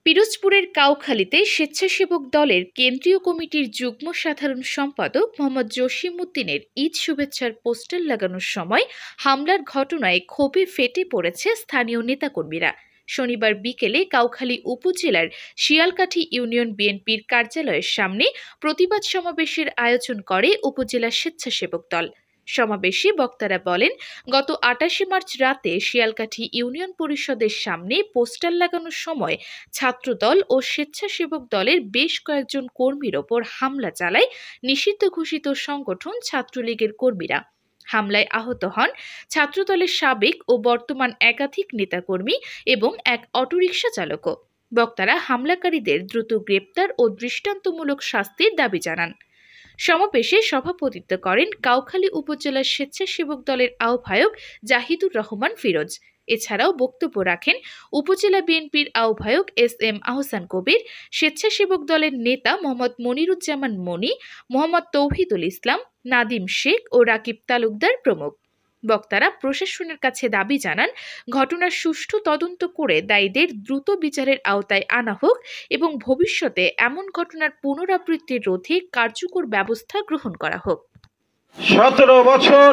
পিরোজপুরের কাউখালীতে স্বেচ্ছাসেবক দলের কেন্দ্রীয় কমিটির যুগ্ম সাধারণ সম্পাদক মোহাম্মদ জসিমউদ্দিনের ঈদ শুভেচ্ছার পোস্টার লাগানোর সময় হামলার ঘটনায় ক্ষোভে ফেটে পড়েছে স্থানীয় নেতাকর্মীরা। শনিবার বিকেলে কাউখালী উপজেলার শিয়ালকাঠি ইউনিয়ন বিএনপির কার্যালয়ের সামনে প্রতিবাদ সমাবেশের আয়োজন করে উপজেলা স্বেচ্ছাসেবক দল। সমাবেশে বক্তারা বলেন, গত ২৮ মার্চ রাতে শিয়ালকাঠি ইউনিয়ন পরিষদের সামনে পোস্টার লাগানোর সময় ছাত্রদল ও স্বেচ্ছাসেবক দলের বেশ কয়েকজন কর্মীর ওপর হামলা চালায় নিষিদ্ধ ঘোষিত সংগঠন ছাত্রলীগের কর্মীরা। হামলায় আহত হন ছাত্রদলের সাবেক ও বর্তমান একাধিক নেতাকর্মী এবং এক অটোরিকশা চালকও। বক্তারা হামলাকারীদের দ্রুত গ্রেপ্তার ও দৃষ্টান্তমূলক শাস্তির দাবি জানান। সমাবেশে সভাপতিত্ব করেন কাউখালী উপজেলা স্বেচ্ছাসেবক দলের আহ্বায়ক জাহিদুর রহমান ফিরোজ। এছাড়াও বক্তব্য রাখেন উপজেলা বিএনপির আহ্বায়ক এস.এম. আহসান কবির, স্বেচ্ছাসেবক দলের নেতা মোহাম্মদ মনিরুজ্জামান মনি, মোহাম্মদ তৌহিদুল ইসলাম, নাদিম শেখ ও রাকিব তালুকদার প্রমুখ। বক্তারা প্রশাসনের কাছে দাবি জানান, ঘটনার সুষ্ঠু তদন্ত করে দায়ীদের দ্রুত বিচারের আওতায় আনা হোক এবং ভবিষ্যতে এমন ঘটনার পুনরাবৃত্তি রোধে কার্যকর ব্যবস্থা গ্রহণ করা হোক। 17 বছর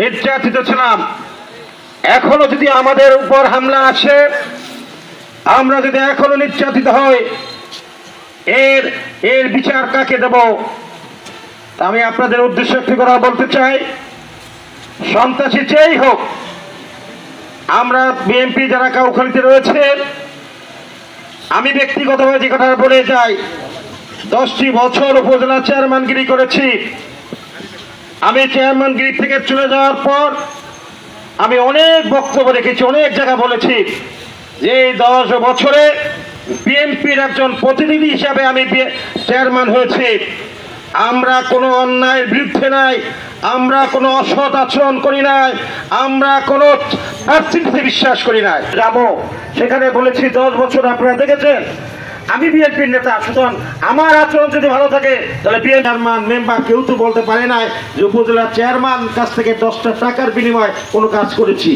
নির্যাতিত ছিলাম, এখনো যদি আমাদের উপর হামলা আসে, আমরা যদি এখনো নির্যাতিত হই, এর বিচার কাকে দেব? আমি আপনাদের উদ্দেশ্যে একটি কথা বলতে চাই, সন্ত্রাসী যেই হোক, আমরা বিএনপি যারা কাউখালীতে রয়েছে, আমি ব্যক্তিগতভাবে যে কথা বলে যাই, 10টি বছর উপজেলা চেয়ারম্যানগিরি করেছি। আমি চেয়ারম্যানগিরি থেকে চলে যাওয়ার পর আমি অনেক বক্তব্য রেখেছি, অনেক জায়গা বলেছি যে 10 বছরে বিএনপির একজন প্রতিনিধি হিসাবে আমি চেয়ারম্যান হয়েছি। আমরা কোনো অন্যায়ের বিরুদ্ধে নাই, আমরা কোনো অসৎ আচরণ করি নাই, আমরা কোনো রাজনীতিতে বিশ্বাস করি নাই। যাবো সেখানে বলেছি 10 বছর আপনারা দেখেছেন আমি বিএনপির নেতা, সুতরাং আমার আচরণ যদি ভালো থাকে তাহলে বিএনপি চেয়ারম্যান মেম্বার কেউ তো বলতে পারে না যে উপজেলা চেয়ারম্যান কাছ থেকে 10টা টাকার বিনিময়ে কোনো কাজ করেছি।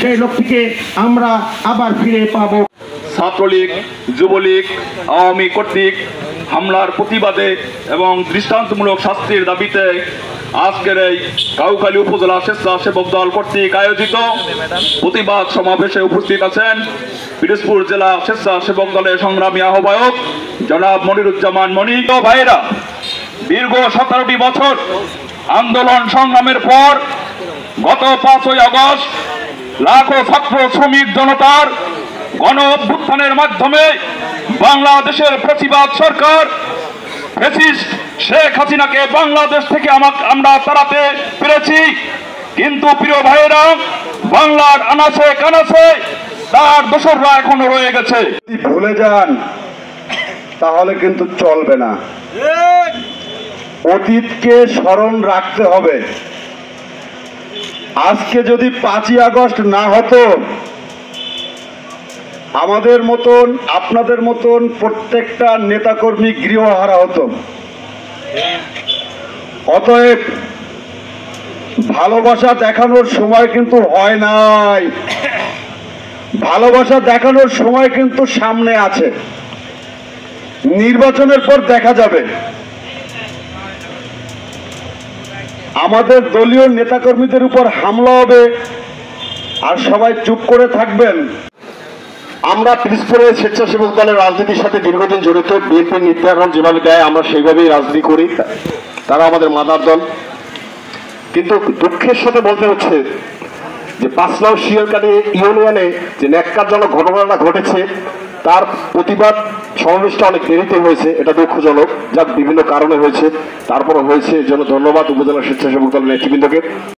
সেই লোকটিকে আমরা আবার ফিরে পাবো। ছাত্রলীগ, যুবলীগ, আওয়ামী কর্তৃক হামলার প্রতিবাদে এবং দৃষ্টান্তমূলক শাস্তির দাবিতে আজকের এই কাউখালী উপজেলা স্বেচ্ছাসেবক দল কর্তৃক আয়োজিত প্রতিবাদ সমাবেশে উপস্থিত আছেন পিরোজপুর জেলা স্বেচ্ছাসেবক দলের সংগ্রামী আহ্বায়ক জনাব মনিরুজ্জামান মনি। ভাইরা, দীর্ঘ 17টি বছর আন্দোলন সংগ্রামের পর গত 5ই আগস্ট লাখো ছাত্র শ্রমিক জনতার গণ অভ্যুত্থানের মাধ্যমে বাংলাদেশের ফ্যাসিবাদ সরকার ফ্যাসিস্ট শেখ হাসিনাকে বাংলাদেশ থেকে আমরা তাড়াতে পেরেছি। কিন্তু প্রিয় ভাইয়েরা, বাংলার আনাচে কানাচে তার দোসররা এখনো রয়ে গেছে। ভুলে যান তাহলে কিন্তু চলবে না, অতীতকে স্মরণ রাখতে হবে। আজকে যদি 5ই আগস্ট না হতো, আমাদের মতন আপনাদের মতন প্রত্যেকটা নেতাকর্মী গৃহহারা হতো। অতএব ভালোবাসা দেখানোর সময় কিন্তু হয় নাই, ভালোবাসা দেখানোর সময় কিন্তু সামনে আছে, নির্বাচনের পর দেখা যাবে। আমাদের দলীয় নেতাকর্মীদের উপর হামলা হবে আর সবাই চুপ করে থাকবেন। আমরা পিরোজপুরের স্বেচ্ছাসেবক দলের রাজনীতির সাথে দীর্ঘদিন জড়িত। বিএনপির নির্ধারণ যেভাবে দেয় আমরা সেইভাবেই রাজনীতি করি, তারা আমাদের মাদার দল। কিন্তু দুঃখের সাথে বলতে হচ্ছে যে পাঁচলাও শিয়ালকাঠি ইউনিয়নে যে ন্যাক্কারজনক ঘটনাটা ঘটেছে তার প্রতিবাদ সমাবেশটা অনেক দেরিতে হয়েছে, এটা দুঃখজনক। যা বিভিন্ন কারণে হয়েছে, তারপরে হয়েছে, এর জন্য ধন্যবাদ উপজেলা স্বেচ্ছাসেবক দলের নেতৃবৃন্দকে।